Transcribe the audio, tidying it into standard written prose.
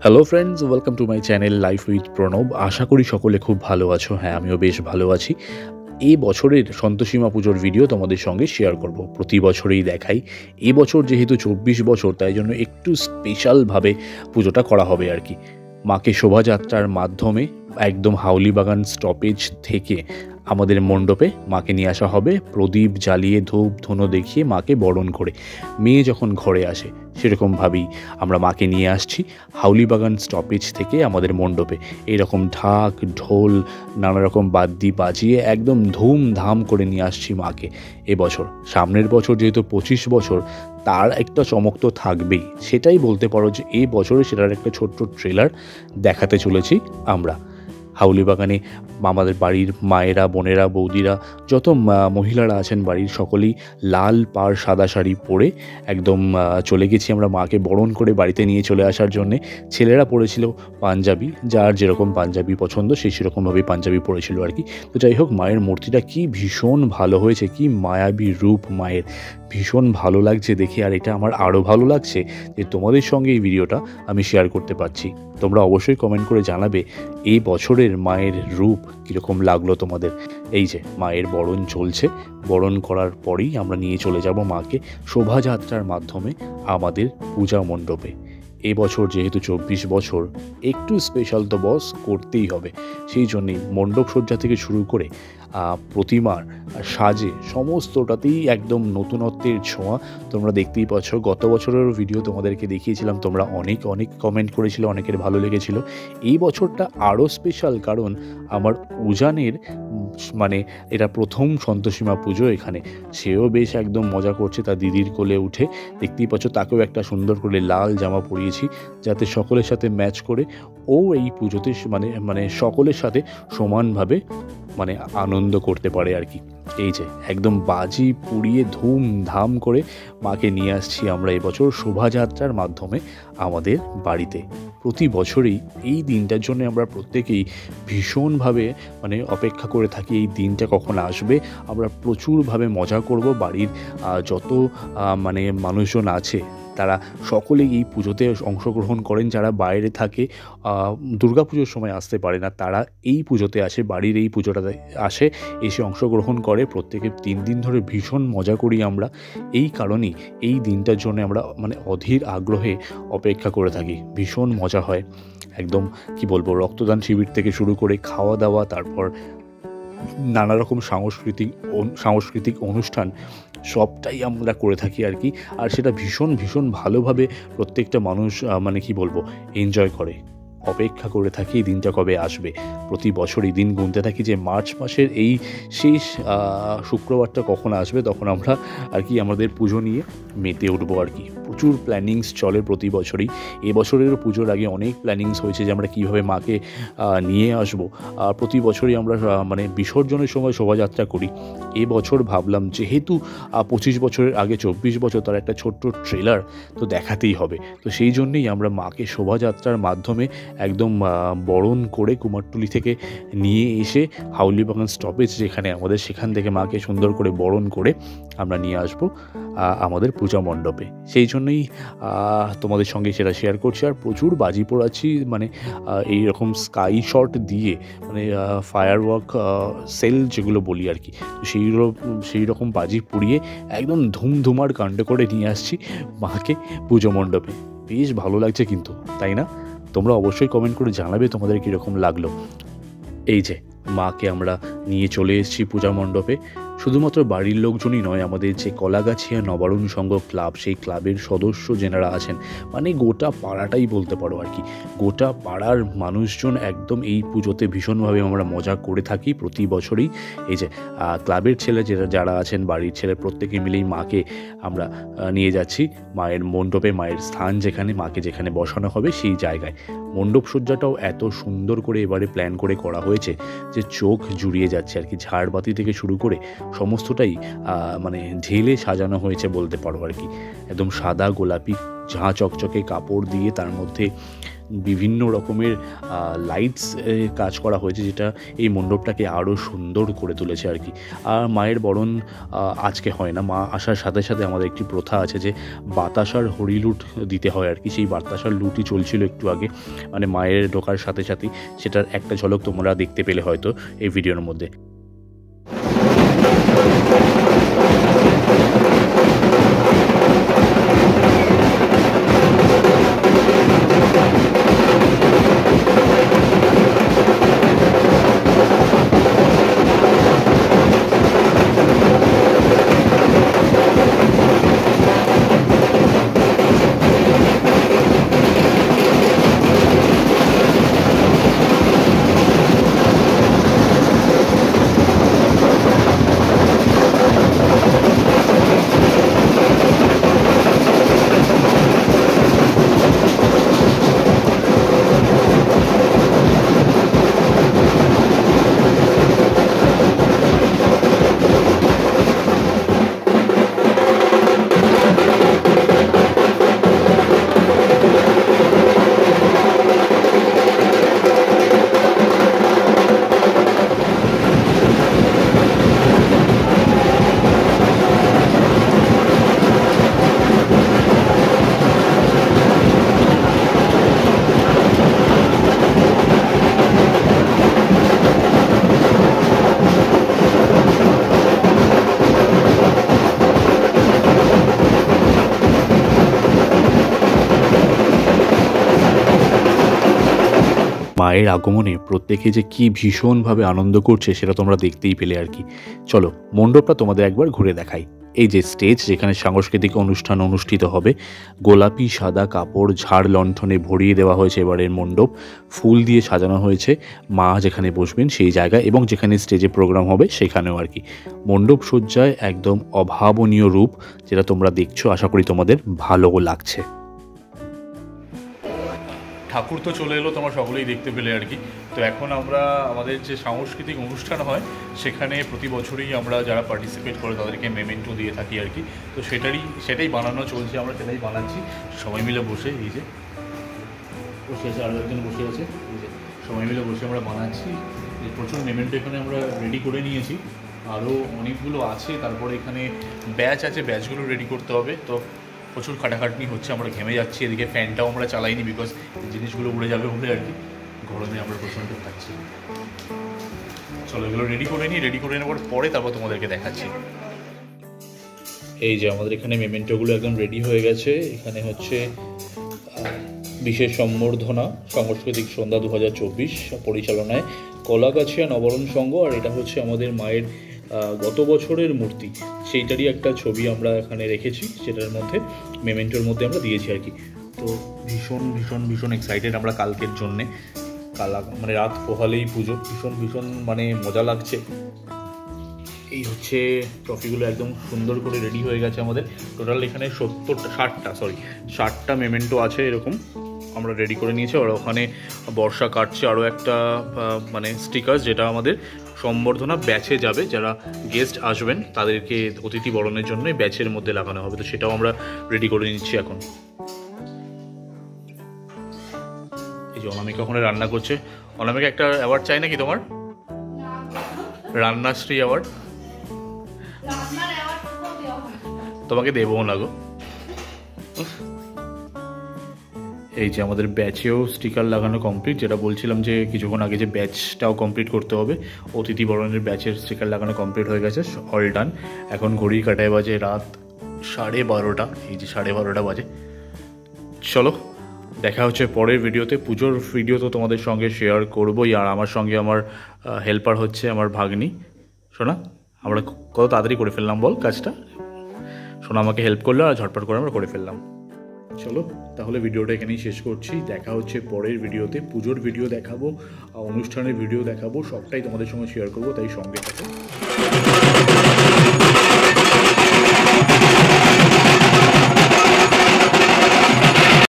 Hello friends, welcome to my channel life with Pranab. আশা করি সকলে খুব ভালো আছো। হ্যাঁ, আমিও বেশ ভালো আছি। এই বছরের সন্তোষীমা পুজোর ভিডিও তোমাদের সঙ্গে শেয়ার করব। প্রতি বছরেই দেখাই, এবছর যেহেতু ২৪ বছর, তাই জন্য একটু স্পেশালভাবে পুজোটা করা হবে আর কি। মাকে শোভাযাত্রার মাধ্যমে একদম হাউলিবাগান স্টপেজ থেকে আমাদের মণ্ডপে মাকে নিয়ে আসা হবে, প্রদীপ জ্বালিয়ে ধূপ ধুনো দেখিয়ে মাকে বরণ করে। মেয়ে যখন ঘরে আসে সেরকমভাবেই আমরা মাকে নিয়ে আসছি হাউলিবাগান স্টপেজ থেকে আমাদের মণ্ডপে। এইরকম ঢাক ঢোল নানা রকম বাদ্যি বাজিয়ে একদম ধুমধাম করে নিয়ে আসছি মাকে এবছর। সামনের বছর যেহেতু ২৫ বছর, তার একটা চমক তো থাকবেই। সেটাই বলতে পারো যে এই বছরে সেটার একটা ছোট্ট ট্রেলার দেখাতে চলেছি আমরা। হাউলিবাগানে আমাদের বাড়ির মায়েরা, বোনেরা, বৌদিরা, যত মহিলারা আছেন বাড়ির, সকলেই লাল পাড় সাদা শাড়ি পরে একদম চলে গেছি আমরা মাকে বরণ করে বাড়িতে নিয়ে চলে আসার জন্যে। ছেলেরা পরেছিল পাঞ্জাবি, যার যেরকম পাঞ্জাবি পছন্দ সে সেরকমভাবেই পাঞ্জাবি পরেছিল আর কি। তো যাই হোক, মায়ের মূর্তিটা কি ভীষণ ভালো হয়েছে, কি মায়াবী রূপ মায়ের, ভীষণ ভালো লাগছে দেখে। আর এটা আমার আরও ভালো লাগছে যে তোমাদের সঙ্গে এই ভিডিওটা আমি শেয়ার করতে পারছি। তোমরা অবশ্যই কমেন্ট করে জানাবে এই বছরের মায়ের রূপ কীরকম লাগলো তোমাদের। এই যে মায়ের বরণ চলছে, বরণ করার পরেই আমরা নিয়ে চলে যাব মাকে শোভাযাত্রার মাধ্যমে আমাদের পূজা মণ্ডপে। এবছর যেহেতু ২৪ বছর, একটু স্পেশাল তো বস করতেই হবে। সেই জন্যেই মণ্ডপ সজ্জা থেকে শুরু করে প্রতিমার সাজে সমস্তটাতেই একদম নতুনত্বের ছোঁয়া। তোমরা দেখতেই পাচ্ছ, গত বছরের ভিডিও তোমাদেরকে দেখিয়েছিলাম, তোমরা অনেক অনেক কমেন্ট করেছিল, অনেকের ভালো লেগেছিল। এই বছরটা আরও স্পেশাল, কারণ আমার উজানের মানে এটা প্রথম সন্তোষীমা পুজো এখানে। সেও বেশ একদম মজা করছে তার দিদির কোলে উঠে। দেখতেই পাচ্ছ, তাকেও একটা সুন্দর করে লাল জামা পরিয়েছি যাতে সকলের সাথে ম্যাচ করে ও এই পুজোতে মানে সকলের সাথে সমানভাবে আনন্দ করতে পারে আর কি। এই যে একদম বাজি পুড়িয়ে ধুমধাম করে মাকে নিয়ে আসছি আমরা এবছর শোভাযাত্রার মাধ্যমে আমাদের বাড়িতে। প্রতি বছরই এই দিনটার জন্য আমরা প্রত্যেকেই ভীষণভাবে অপেক্ষা করে থাকি, এই দিনটা কখন আসবে। আমরা প্রচুরভাবে মজা করব। বাড়ির যত মানুষজন আছে তারা সকলেই এই পুজোতে অংশগ্রহণ করেন। যারা বাইরে থাকে, দুর্গাপুজোর সময় আসতে পারে না, তারা এই পুজোতে আসে, বাড়ির এই পুজোটাতে আসে, এসে অংশগ্রহণ করে। প্রত্যেকে ৩ দিন ধরে ভীষণ মজা করি আমরা। এই কারণেই এই দিনটার জন্য আমরা অধীর আগ্রহে অপেক্ষা করে থাকি। ভীষণ মজা হয় একদম, কি বলবো, রক্তদান শিবির থেকে শুরু করে খাওয়া দাওয়া, তারপর নানা রকম সাংস্কৃতিক অনুষ্ঠান, সবটাই আমরা করে থাকি আর কি। আর সেটা ভীষণ ভীষণ ভালোভাবে প্রত্যেকটা মানুষ কি বলবো, এনজয় করে। অপেক্ষা করে থাকি এই দিনটা কবে আসবে। প্রতি বছরই দিন গুনতে থাকি যে মার্চ মাসের এই শেষ শুক্রবারটা কখন আসবে, তখন আমরা আর কি আমাদের পুজো নিয়ে মেতে উঠবো আর কি। প্রচুর প্ল্যানিংস চলে প্রতি বছরই। এবছরেরও পুজোর আগে অনেক প্ল্যানিংস হয়েছে যে আমরা কীভাবে মাকে নিয়ে আসবো। প্রতি বছরই আমরা বিসর্জনের সময় শোভাযাত্রা করি। এবছর ভাবলাম যেহেতু ২৫ বছরের আগে ২৪ বছর, তার একটা ছোট্ট ট্রেলার তো দেখাতেই হবে। তো সেই জন্যেই আমরা মাকে শোভাযাত্রার মাধ্যমে একদম বরণ করে কুমারটুলি থেকে নিয়ে এসে হাউলিবাগান স্টপেজ যেখানে আমাদের, সেখান থেকে মাকে সুন্দর করে বরণ করে আমরা নিয়ে আসবো আমাদের পূজা মণ্ডপে। সেই জন্যই তোমাদের সঙ্গে সেটা শেয়ার করছি। আর প্রচুর বাজি পোড়াচ্ছি, এইরকম স্কাই শট দিয়ে, ফায়ার ওয়ার্ক সেল যেগুলো বলি আর কি, সেই রকম বাজি পুড়িয়ে একদম ধুমধুমার কাণ্ড করে নিয়ে আসছি মাকে পুজো মণ্ডপে। বেশ ভালো লাগছে কিন্তু, তাই না? তোমরা অবশ্যই কমেন্ট করে জানাবে তোমাদের কীরকম লাগলো। এই যে মাকে আমরা নিয়ে চলে এসেছি পূজা মণ্ডপে। শুধুমাত্র বাড়ির লোকজনই নয়, আমাদের যে কলাগাছিয়া নবারুণ সংঘ ক্লাব, সেই ক্লাবের সদস্য যেনারা আছেন, গোটা পাড়াটাই বলতে পারো আর কি। গোটা পাড়ার মানুষজন একদম এই পুজোতে ভীষণভাবে আমরা মজা করে থাকি প্রতি বছরই। এই যে ক্লাবের ছেলে যারা আছেন, বাড়ির ছেলে, প্রত্যেকে মিলেই মাকে আমরা নিয়ে যাচ্ছি মায়ের মণ্ডপে, মায়ের স্থান যেখানে, মাকে যেখানে বসানো হবে সেই জায়গায়। মণ্ডপ সজ্জাটাও এত সুন্দর করে এবারে প্ল্যান করে করা হয়েছে যে চোখ জুড়িয়ে যাচ্ছে আর কি। ঝাড়বাতি থেকে শুরু করে সমস্তটাই মানে ঢেলে সাজানো হয়েছে বলতে পারো আর কি। একদম সাদা গোলাপি ঝাঁ চকচকে কাপড় দিয়ে তার মধ্যে বিভিন্ন রকমের লাইটস কাজ করা হয়েছে, যেটা এই মণ্ডপটাকে আরও সুন্দর করে তুলেছে আর কি। আর মায়ের বরণ আজকে হয় না, মা আসার সাথে সাথে আমাদের একটি প্রথা আছে যে বাতাসার হরিলুট দিতে হয় আর কি। সেই বাতাসার লুটই চলছিল একটু আগে, মানে মায়ের ঢোকার সাথে সাথেই। সেটার একটা ঝলক তোমরা দেখতে পেলে হয়তো এই ভিডিওর মধ্যে। মায়ের আগমনে প্রত্যেকে যে কি ভীষণভাবে আনন্দ করছে সেটা তোমরা দেখতেই পেলে আর কি। চলো মণ্ডপটা তোমাদের একবার ঘুরে দেখাই। এই যে স্টেজ, যেখানে সাংস্কৃতিক অনুষ্ঠান অনুষ্ঠিত হবে, গোলাপি সাদা কাপড় ঝাড় লণ্ঠনে ভরিয়ে দেওয়া হয়েছে এবারের মণ্ডপ, ফুল দিয়ে সাজানো হয়েছে মা যেখানে বসবেন সেই জায়গায়, এবং যেখানে স্টেজে প্রোগ্রাম হবে সেখানেও আর কি। মণ্ডপ সজ্জায় একদম অভাবনীয় রূপ, যেটা তোমরা দেখছো, আশা করি তোমাদের ভালোও লাগছে। ঠাকুর তো চলে এলো, তোমরা সকলেই দেখতে পেলে আর কি। তো এখন আমরা আমাদের যে সাংস্কৃতিক অনুষ্ঠান হয় সেখানে প্রতি বছরই আমরা যারা পার্টিসিপেট করে তাদেরকে মেমেন্টো দিয়ে থাকি আর কি। তো সেটাই বানানো চলছে, আমরা সেটাই বানাচ্ছি সবাই মিলে বসে। এই যে বসে আছে, আরও একজন বসে আছে, এই যে সবাই মিলে বসে আমরা বানাচ্ছি। প্রচুর মেমেন্টো এখানে আমরা রেডি করে নিয়েছি, আরও অনেকগুলো আছে। তারপরে এখানে ব্যাচ আছে, ব্যাচগুলো রেডি করতে হবে। তো প্রচুর খাটাখাটনি হচ্ছে, আমরা ঘেমে যাচ্ছি। এদিকে ফ্যানটাও আমরা চালাইনি, বিকজ জিনিসগুলো উড়ে যাবে বলে আর কি। গরমে আমরা প্রচণ্ড থাকছি। চলো এগুলো রেডি করে নিই, রেডি করে নেওয়ার পরে তারপর তোমাদেরকে দেখাচ্ছি। এই যে আমাদের এখানে মেমেন্টোগুলো একদম রেডি হয়ে গেছে। এখানে হচ্ছে বিশেষ সম্বর্ধনা সাংস্কৃতিক সন্ধ্যা 2024 পরিচালনায় কলাগাছিয়া নবরণ সংঘ, আর এটা হচ্ছে আমাদের মায়ের গত বছরের মূর্তি, সেইটারই একটা ছবি আমরা এখানে রেখেছি, সেটার মধ্যে মেমেন্টোর মধ্যে আমরা দিয়েছি আর কি। তো ভীষণ ভীষণ ভীষণ এক্সাইটেড আমরা কালকের জন্যে। মানে রাত পোহালেই পুজো, ভীষণ মানে মজা লাগছে। এই হচ্ছে ট্রফিগুলো একদম সুন্দর করে রেডি হয়ে গেছে আমাদের। টোটাল এখানে 60টা মেমেন্টো আছে এরকম আমরা রেডি করে নিয়েছি। আর ওখানে বর্ষা কাটছে আরও একটা মানে স্টিকার, যেটা আমাদের সম্বর্ধনা ব্যাচে যাবে, যারা গেস্ট আসবেন তাদেরকে অতিথি বরণের জন্য ব্যাচের মধ্যে লাগানো হবে। তো সেটাও আমরা রেডি করে নিচ্ছি এখন। এই যে অনামিকা ওখানে রান্না করছে। অনামিকা একটা অ্যাওয়ার্ড চাই নাকি তোমার? রান্নাশ্রী অ্যাওয়ার্ড তোমাকে দেবো না গো। এই যে আমাদের ব্যাচেও স্টিকার লাগানো কমপ্লিট, যেটা বলছিলাম যে কিছুক্ষণ আগে যে ব্যাচটাও কমপ্লিট করতে হবে। অতিথি বরণের ব্যাচের স্টিকার লাগানো কমপ্লিট হয়ে গেছে, অল ডান। এখন ঘড়ির কাঁটায় বাজে রাত 12:30। এই যে 12:30 বাজে। চলো দেখা হচ্ছে পরের ভিডিওতে। পুজোর ভিডিও তো তোমাদের সঙ্গে শেয়ার করবোই, আর আমার সঙ্গে আমার হেল্পার হচ্ছে আমার ভাগ্নি সোনা। আমরা কত তাড়াতাড়ি করে ফেললাম বল কাজটা। সোনা আমাকে হেল্প করলো আর ঝটপট করে আমরা করে ফেললাম। চলো তাহলে ভিডিওটা এখানেই শেষ করছি। দেখা হচ্ছে পরের ভিডিওতে। পুজোর ভিডিও দেখাবো, অনুষ্ঠানের ভিডিও দেখাবো, সবটাই তোমাদের সঙ্গে শেয়ার করবো, তাই সঙ্গে থাকো।